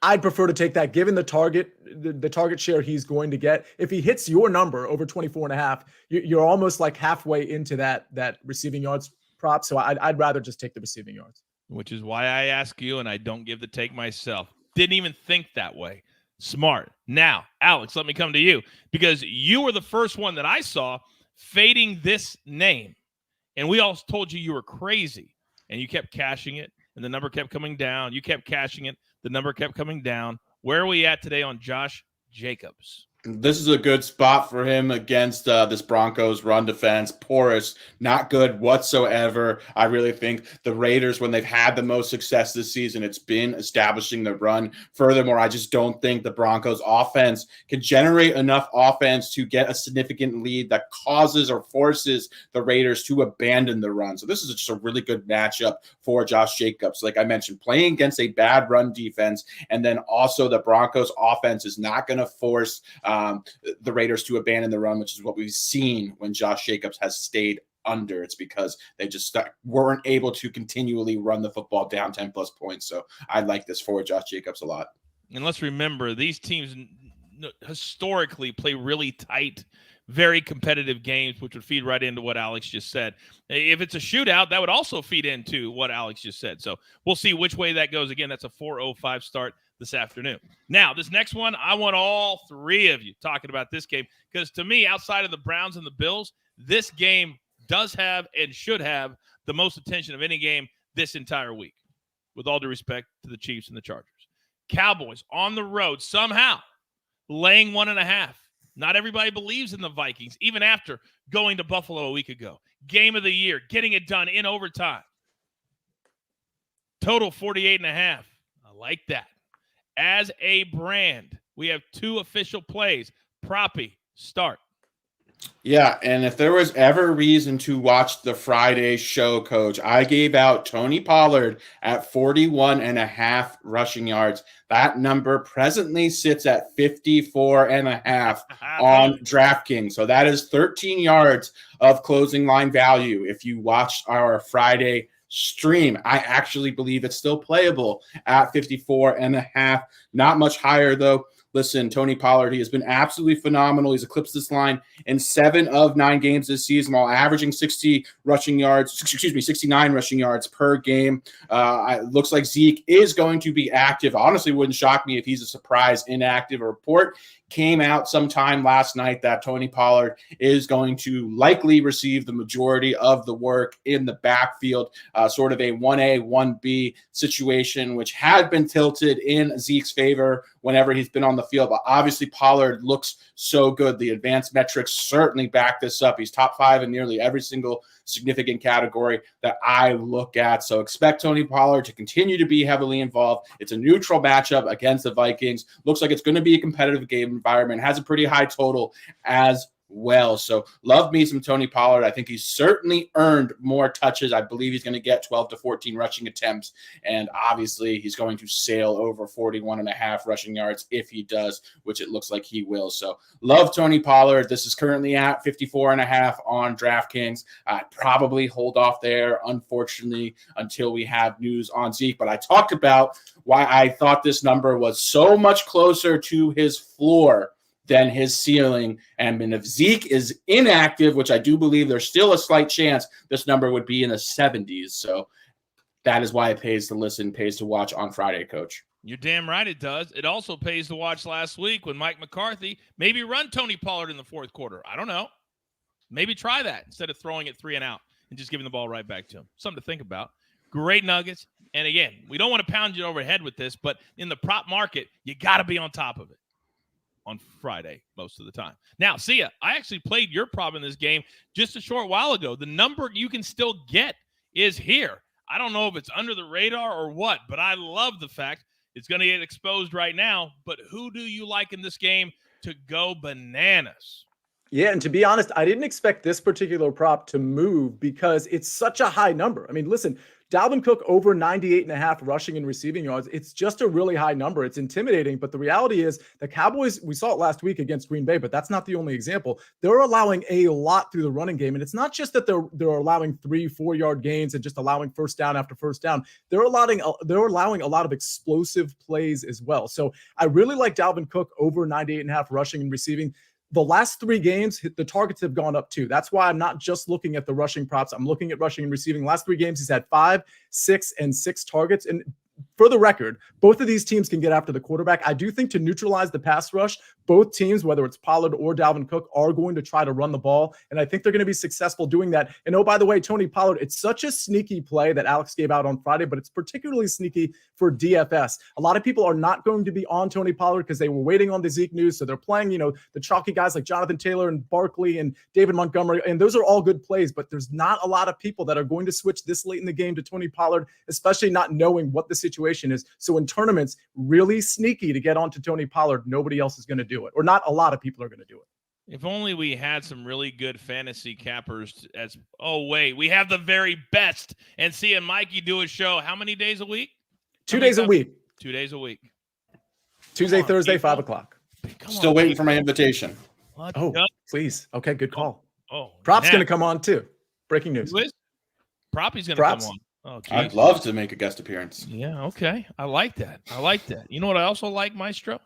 I'd prefer to take that given the target share he's going to get. If he hits your number over 24.5, you're almost like halfway into that receiving yards prop. So I'd rather just take the receiving yards. Which is why I ask you, and I don't give the take myself. Didn't even think that way. Smart. Now, Alex, let me come to you because you were the first one that I saw fading this name. And we all told you were crazy. And you kept cashing it, and the number kept coming down. You kept cashing it. The number kept coming down. Where are we at today on Josh Jacobs? This is a good spot for him against this Broncos run defense. Porous, not good whatsoever. I really think the Raiders, when they've had the most success this season, it's been establishing the run. Furthermore, I just don't think the Broncos offense can generate enough offense to get a significant lead that causes or forces the Raiders to abandon the run. So this is just a really good matchup for Josh Jacobs. Like I mentioned, playing against a bad run defense, and then also the Broncos offense is not going to force the Raiders to abandon the run, which is what we've seen when Josh Jacobs has stayed under. It's because they just weren't able to continually run the football down 10 plus points. So I like this for Josh Jacobs a lot. And let's remember, these teams historically play really tight, very competitive games, which would feed right into what Alex just said. If it's a shootout, that would also feed into what Alex just said. So we'll see which way that goes. Again, that's a 4:05 start this afternoon. Now, this next one, I want all 3 of you talking about this game because to me, outside of the Browns and the Bills, this game does have and should have the most attention of any game this entire week, with all due respect to the Chiefs and the Chargers. Cowboys on the road, somehow laying 1.5. Not everybody believes in the Vikings, even after going to Buffalo a week ago. Game of the year, getting it done in overtime. Total 48.5. I like that. As a brand, we have 2 official plays. Proppy, start. Yeah, and if there was ever reason to watch the Friday show, Coach, I gave out Tony Pollard at 41.5 rushing yards. That number presently sits at 54.5 on DraftKings. So that is 13 yards of closing line value. If you watched our Friday stream, I actually believe it's still playable at 54.5. Not much higher, though. Listen, Tony Pollard, he has been absolutely phenomenal. He's eclipsed this line in 7 of 9 games this season while averaging 69 rushing yards per game. It looks like Zeke is going to be active. Honestly, wouldn't shock me if he's a surprise inactive. Report came out sometime last night that Tony Pollard is going to likely receive the majority of the work in the backfield, sort of a 1A, 1B situation, which had been tilted in Zeke's favor whenever he's been on the field. But obviously Pollard looks so good. The advanced metrics certainly back this up. He's top 5 in nearly every single significant category that I look at. So expect Tony Pollard to continue to be heavily involved. It's a neutral matchup against the Vikings. Looks like it's going to be a competitive game environment. Has a pretty high total as well. So love me some Tony Pollard. I think he's certainly earned more touches. I believe he's going to get 12 to 14 rushing attempts. And obviously he's going to sail over 41.5 rushing yards if he does, which it looks like he will. So love Tony Pollard. This is currently at 54.5 on DraftKings. I'd probably hold off there, unfortunately, until we have news on Zeke. But I talked about why I thought this number was so much closer to his floor than his ceiling. And if Zeke is inactive, which I do believe there's still a slight chance, this number would be in the 70s. So that is why it pays to listen, pays to watch on Friday, Coach. You're damn right it does. It also pays to watch last week when Mike McCarthy maybe run Tony Pollard in the fourth quarter. I don't know. Maybe try that instead of throwing it 3 and out and just giving the ball right back to him. Something to think about. Great nuggets. And again, we don't want to pound you over the head with this, but in the prop market, you got to be on top of it on Friday most of the time. Now, see ya. I actually played your prop in this game just a short while ago. The number you can still get is here. I don't know if it's under the radar or what, but I love the fact it's going to get exposed right now. But who do you like in this game to go bananas? Yeah, and to be honest, I didn't expect this particular prop to move because it's such a high number. I mean, listen, Dalvin Cook over 98.5 rushing and receiving yards. It's just a really high number. It's intimidating, but the reality is the Cowboys, we saw it last week against Green Bay, but that's not the only example. They're allowing a lot through the running game, and it's not just that they're allowing 3-4 yard gains and just allowing first down after first down. They're allowing a lot of explosive plays as well. So I really like Dalvin Cook over 98.5 rushing and receiving. The last 3 games, the targets have gone up too. That's why I'm not just looking at the rushing props. I'm looking at rushing and receiving. Last 3 games, he's had 5, 6, and 6 targets. And for the record, both of these teams can get after the quarterback. I do think to neutralize the pass rush, both teams, whether it's Pollard or Dalvin Cook, are going to try to run the ball. And I think they're going to be successful doing that. And oh, by the way, Tony Pollard, it's such a sneaky play that Alex gave out on Friday, but it's particularly sneaky for DFS. A lot of people are not going to be on Tony Pollard because they were waiting on the Zeke news. So they're playing, the chalky guys like Jonathan Taylor and Barkley and David Montgomery. And those are all good plays, but there's not a lot of people that are going to switch this late in the game to Tony Pollard, especially not knowing what the situation is. So in tournaments, really sneaky to get onto Tony Pollard. Nobody else is going to do it, or not a lot of people are going to do it. If only we had some really good fantasy cappers we have the very best. And seeing Mikey do a show, how many days a week? 2 days a week. 2 days a week. Tuesday, Thursday, people. 5 o'clock. Still waiting for my invitation. Oh, please. Okay, good call. Prop's Prop's going to come on too. Breaking news. Who is? Proppy's going to come on. Oh, geez. I'd love to make a guest appearance. Yeah, okay. I like that. You know what I also like, Maestro?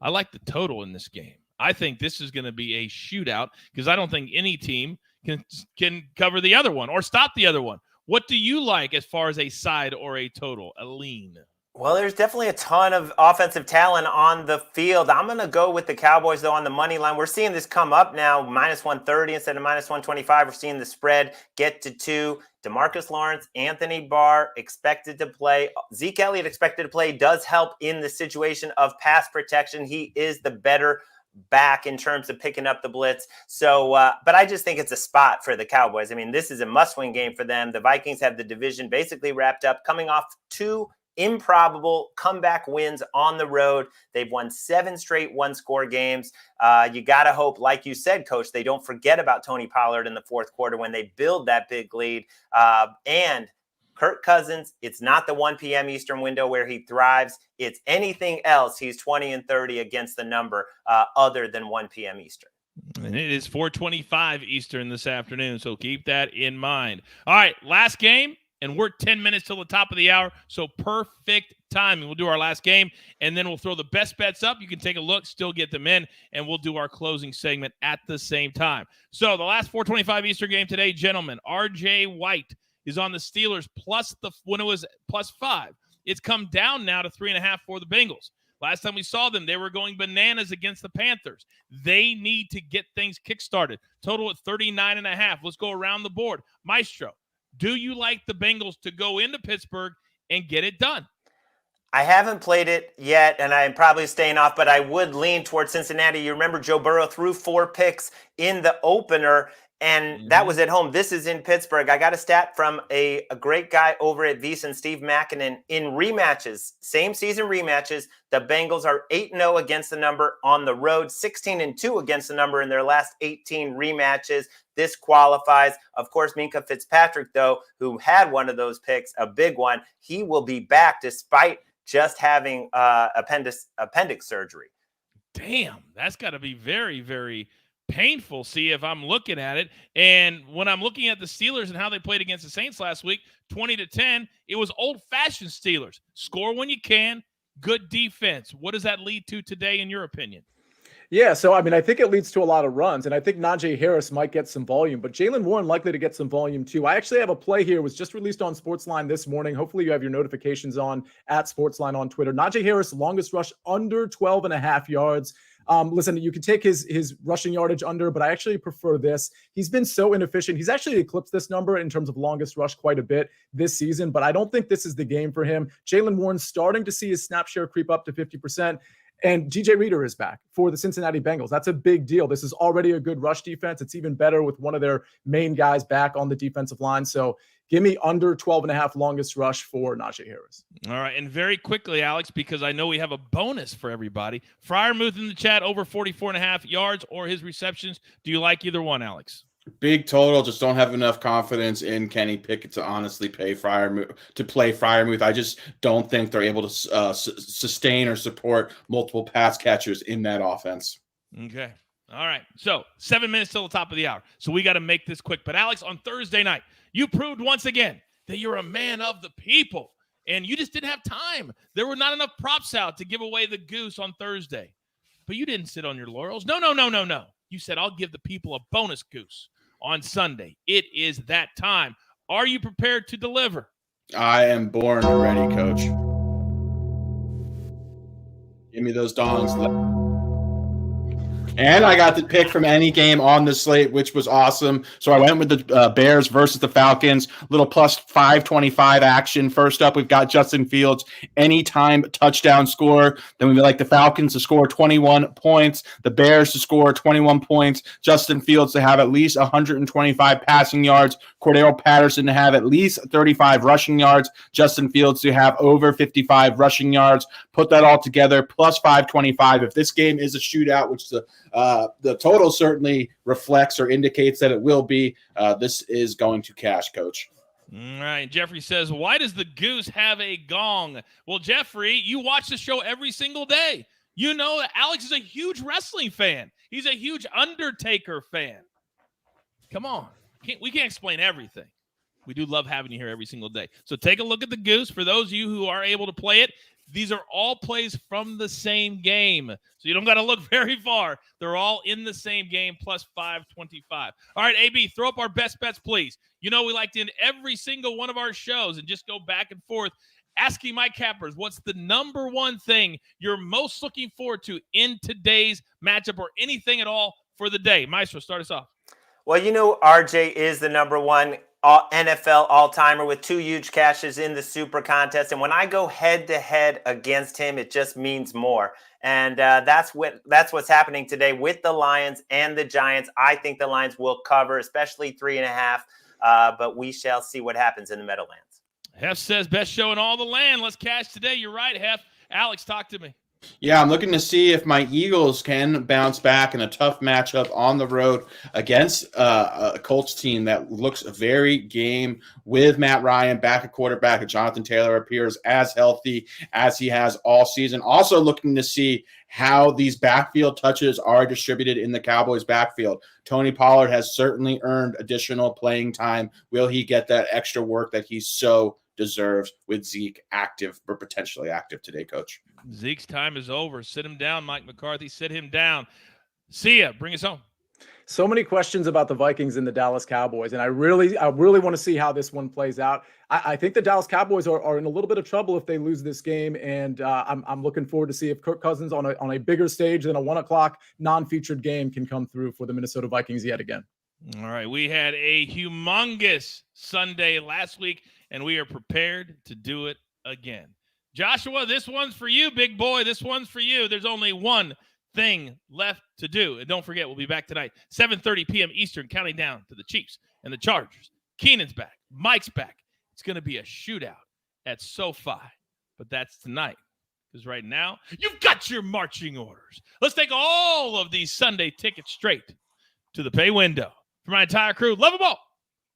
I like the total in this game. I think this is going to be a shootout because I don't think any team can cover the other one or stop the other one. What do you like as far as a side or a total, a lean? Well, there's definitely a ton of offensive talent on the field. I'm going to go with the Cowboys, though, on the money line. We're seeing this come up now, minus 130 instead of minus 125. We're seeing the spread get to 2. DeMarcus Lawrence, Anthony Barr expected to play. Zeke Elliott expected to play does help in the situation of pass protection. He is the better back in terms of picking up the blitz. So, but I just think it's a spot for the Cowboys. I mean, this is a must-win game for them. The Vikings have the division basically wrapped up, coming off 2 improbable comeback wins on the road. They've won 7 straight one-score games. You got to hope, like you said, Coach, they don't forget about Tony Pollard in the fourth quarter when they build that big lead. And Kirk Cousins, it's not the 1 p.m. Eastern window where he thrives. It's anything else. He's 20-30 against the number other than 1 p.m. Eastern. And it is 4:25 Eastern this afternoon, so keep that in mind. All right, last game, and we're 10 minutes till the top of the hour, so perfect timing. We'll do our last game, and then we'll throw the best bets up. You can take a look, still get them in, and we'll do our closing segment at the same time. So the last 4:25 Eastern game today, gentlemen, R.J. White is on the Steelers when it was +5. It's come down now to 3.5 for the Bengals. Last time we saw them, they were going bananas against the Panthers. They need to get things kickstarted. Total at 39.5. Let's go around the board. Maestro, do you like the Bengals to go into Pittsburgh and get it done? I haven't played it yet, and I'm probably staying off, but I would lean towards Cincinnati. You remember Joe Burrow threw 4 picks in the opener, and that was at home. This is in Pittsburgh. I got a stat from a great guy over at VSiN, Steve Makinen. In rematches, same season rematches, the Bengals are 8-0 against the number on the road, 16-2 against the number in their last 18 rematches. This qualifies. Of course, Minkah Fitzpatrick, though, who had one of those picks, a big one, he will be back despite just having appendix surgery. Damn, that's got to be very, very painful. See, if I'm looking at it, and when I'm looking at the Steelers and how they played against the Saints last week, 20-10, it was old-fashioned Steelers. Score when you can, good defense. What does that lead to today, in your opinion? Yeah, so I mean, I think it leads to a lot of runs, and I think Najee Harris might get some volume, but Jaylen Warren likely to get some volume too. I actually have a play here. It was just released on SportsLine this morning. Hopefully you have your notifications on at SportsLine on Twitter. Najee Harris, longest rush under 12.5 yards. Listen, you can take his rushing yardage under, but I actually prefer this. He's been so inefficient. He's actually eclipsed this number in terms of longest rush quite a bit this season, but I don't think this is the game for him. Jaylen Warren starting to see his snap share creep up to 50%. And DJ Reader is back for the Cincinnati Bengals. That's a big deal. This is already a good rush defense. It's even better with one of their main guys back on the defensive line. So give me under 12.5 longest rush for Najee Harris. All right. And very quickly, Alex, because I know we have a bonus for everybody. Freiermuth in the chat, over 44.5 yards or his receptions. Do you like either one, Alex? Big total. Just don't have enough confidence in Kenny Pickett to honestly play Freiermuth. I just don't think they're able to sustain or support multiple pass catchers in that offense. Okay. All right. So 7 minutes till the top of the hour. So we got to make this quick. But Alex, on Thursday night, you proved once again that you're a man of the people, and you just didn't have time. There were not enough props out to give away the goose on Thursday. But you didn't sit on your laurels. No. You said, I'll give the people a bonus goose on Sunday. It is that time. Are you prepared to deliver? I am born ready, Coach. Give me those dongs. And I got the pick from any game on the slate, which was awesome. So I went with the Bears versus the Falcons, little plus 525 action. First up, we've got Justin Fields, anytime touchdown score. Then we like the Falcons to score 21 points, the Bears to score 21 points, Justin Fields to have at least 125 passing yards, Cordero Patterson to have at least 35 rushing yards, Justin Fields to have over 55 rushing yards. Put that all together, plus 525. If this game is a shootout, which the total certainly reflects or indicates that it will be, this is going to cash, Coach. All right. Jeffrey says, why does the goose have a gong? Well, Jeffrey, you watch the show every single day. You know that Alex is a huge wrestling fan. He's a huge Undertaker fan. Come on. We can't explain everything. We do love having you here every single day. So take a look at the goose. For those of you who are able to play it, these are all plays from the same game. So you don't got to look very far. They're all in the same game, plus 525. All right, AB, throw up our best bets, please. You know we like to end every single one of our shows and just go back and forth asking my cappers, what's the number one thing you're most looking forward to in today's matchup or anything at all for the day? Maestro, start us off. Well, you know RJ is the number one NFL all-timer with 2 huge cashes in the Super Contest. And when I go head-to-head against him, it just means more. And that's what's happening today with the Lions and the Giants. I think the Lions will cover, especially 3.5. But we shall see what happens in the Meadowlands. Hef says best show in all the land. Let's cash today. You're right, Hef. Alex, talk to me. Yeah, I'm looking to see if my Eagles can bounce back in a tough matchup on the road against a Colts team that looks very game with Matt Ryan back at quarterback, and Jonathan Taylor appears as healthy as he has all season. Also looking to see how these backfield touches are distributed in the Cowboys backfield. Tony Pollard has certainly earned additional playing time. Will he get that extra work that he so deserves with Zeke active or potentially active today, Coach? Zeke's time is over. Sit him down, Mike McCarthy. Sit him down. See ya. Bring us home. So many questions about the Vikings and the Dallas Cowboys, and I really want to see how this one plays out. I think the Dallas Cowboys are in a little bit of trouble if they lose this game, and I'm looking forward to see if Kirk Cousins on a bigger stage than a 1 o'clock non-featured game can come through for the Minnesota Vikings yet again. All right, we had a humongous Sunday last week, and we are prepared to do it again. Joshua, this one's for you, big boy. This one's for you. There's only one thing left to do. And don't forget, we'll be back tonight, 7:30 p.m. Eastern, counting down to the Chiefs and the Chargers. Keenan's back. Mike's back. It's going to be a shootout at SoFi. But that's tonight. Because right now, you've got your marching orders. Let's take all of these Sunday tickets straight to the pay window. For my entire crew, love them all.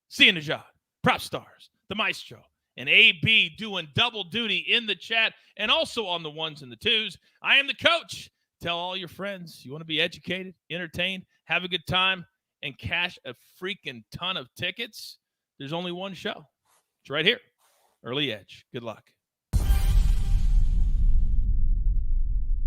See Najad, Prop Stars, the Maestro, and AB doing double duty in the chat and also on the ones and the twos. I am the coach. Tell all your friends you want to be educated, entertained, have a good time, and cash a freaking ton of tickets. There's only one show. It's right here. Early Edge. Good luck.